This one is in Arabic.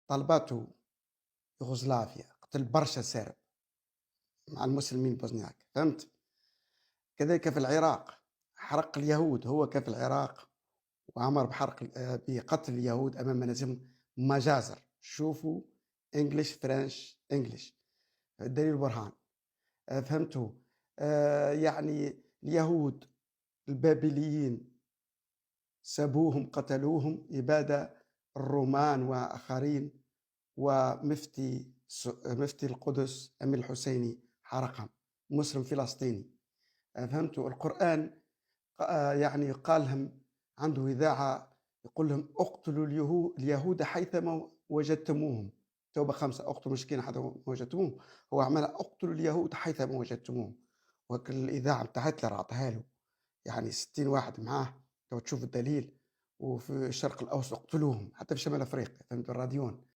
طلبته يوغوسلافيا، قتل برشا سارب مع المسلمين البوسنياك، فهمت؟ كذلك في العراق حرق اليهود، هو كان في العراق وأمر بقتل اليهود أمام منازلهم مجازر. شوفوا English French English، الدليل برهان. فهمتوا؟ يعني اليهود البابليين سبوهم، قتلوهم، إبادة الرومان وآخرين، مفتي القدس أمير الحسيني حرقهم، مسلم فلسطيني. فهمتوا؟ القرآن يعني قال لهم، عنده إذاعة يقول لهم اقتلوا اليهود حيثما وجدتموهم. توبة 5 اقتلوا المشركين حيثما وجدتموهم، هو عملها اقتلوا اليهود حيثما وجدتموهم. الإذاعة بتاع هتلر عطاها له، يعني 60 واحد معاه، لو تشوف الدليل. وفي الشرق الأوسط اقتلوهم، حتى في شمال أفريقيا، فهمتوا؟ الراديون.